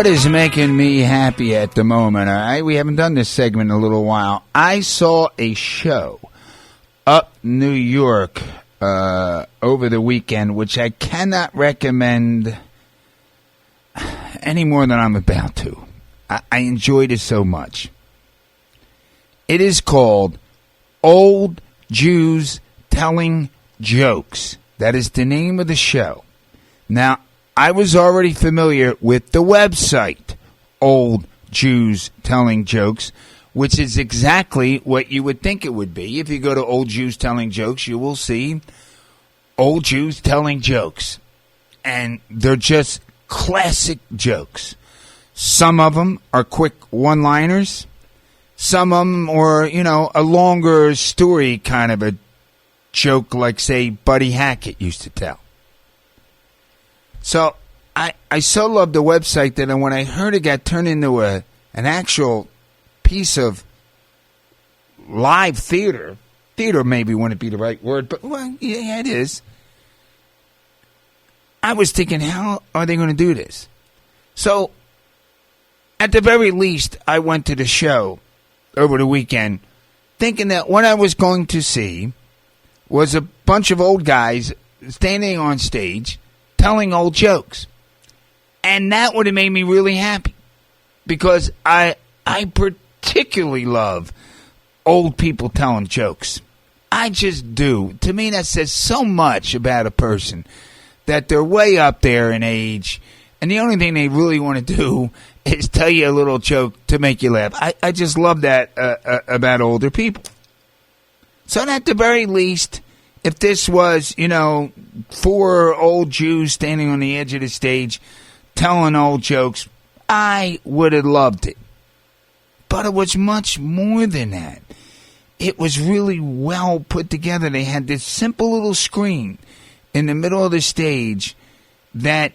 What is making me happy at the moment, all right? We haven't done this segment in a little while. I saw a show up New York over the weekend, which I cannot recommend any more than I'm about to. I enjoyed it so much. It is called Old Jews Telling Jokes. That is the name of the show. Now, I was already familiar with the website, Old Jews Telling Jokes, which is exactly what you would think it would be. If you go to Old Jews Telling Jokes, you will see Old Jews Telling Jokes. And they're just classic jokes. Some of them are quick one-liners. Some of them are, a longer story kind of a joke like, say, Buddy Hackett used to tell. So I so loved the website that when I heard it got turned into an actual piece of live theater maybe wouldn't be the right word, but well, yeah, it is. I was thinking, how are they going to do this? So at the very least, I went to the show over the weekend thinking that what I was going to see was a bunch of old guys standing on stage telling old jokes. And that would have made me really happy. Because I particularly love old people telling jokes. I just do. To me, that says so much about a person. That they're way up there in age. And the only thing they really want to do is tell you a little joke to make you laugh. I just love that about older people. So at the very least, if this was, four old Jews standing on the edge of the stage telling old jokes, I would have loved it. But it was much more than that. It was really well put together. They had this simple little screen in the middle of the stage that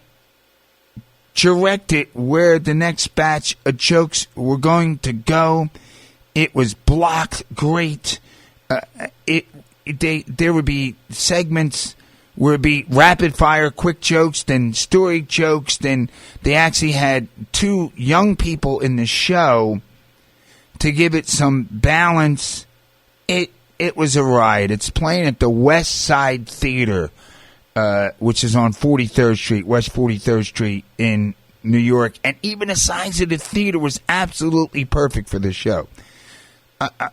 directed where the next batch of jokes were going to go. It was blocked great. There would be segments where it would be rapid fire quick jokes, then story jokes, then they actually had two young people in the show to give it some balance. It was a riot. It's playing at the West Side Theater, which is on 43rd Street, West 43rd Street in New York. And even the size of the theater was absolutely perfect for the show.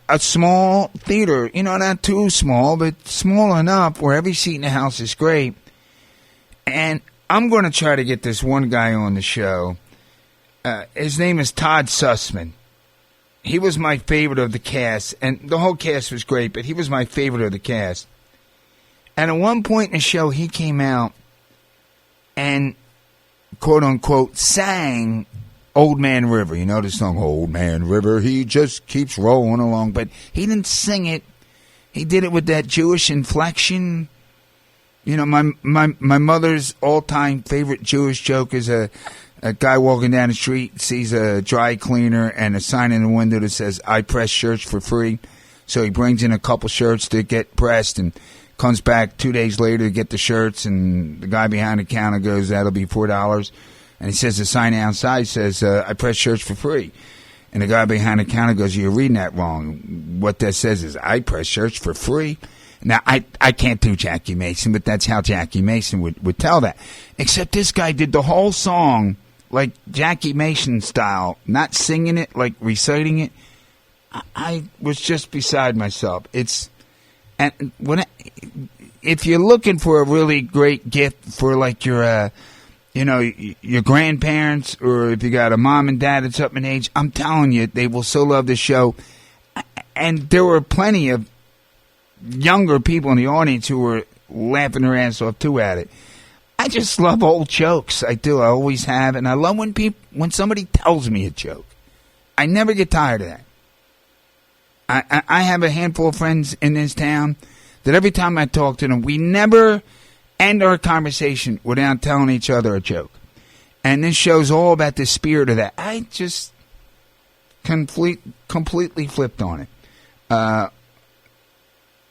A small theater, not too small, but small enough where every seat in the house is great. And I'm going to try to get this one guy on the show. His name is Todd Sussman. He was my favorite of the cast, and the whole cast was great, but he was my favorite of the cast. And at one point in the show, he came out and, quote-unquote, sang Old Man River. You know the song, Old Man River, he just keeps rolling along. But he didn't sing it. He did it with that Jewish inflection. My mother's all-time favorite Jewish joke is a guy walking down the street, sees a dry cleaner and a sign in the window that says, I press shirts for free. So he brings in a couple shirts to get pressed and comes back 2 days later to get the shirts, and the guy behind the counter goes, that'll be $4. And he says the sign outside says, I press shirts for free. And the guy behind the counter goes, you're reading that wrong. What that says is, I press shirts for free. Now, I can't do Jackie Mason, but that's how Jackie Mason would tell that. Except this guy did the whole song like Jackie Mason style, not singing it, like reciting it. I was just beside myself. If you're looking for a really great gift for like your grandparents, or if you got a mom and dad that's up in age, I'm telling you, they will so love the show. And there were plenty of younger people in the audience who were laughing their ass off too at it. I just love old jokes. I do. I always have. And I love when somebody tells me a joke. I never get tired of that. I have a handful of friends in this town that every time I talk to them, we never end our conversation without telling each other a joke. And this show's all about the spirit of that. I just completely flipped on it.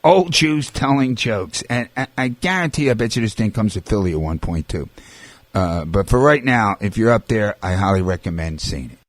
Old Jews telling jokes. And I guarantee, I bet you this thing comes to Philly at one point, too. But for right now, if you're up there, I highly recommend seeing it.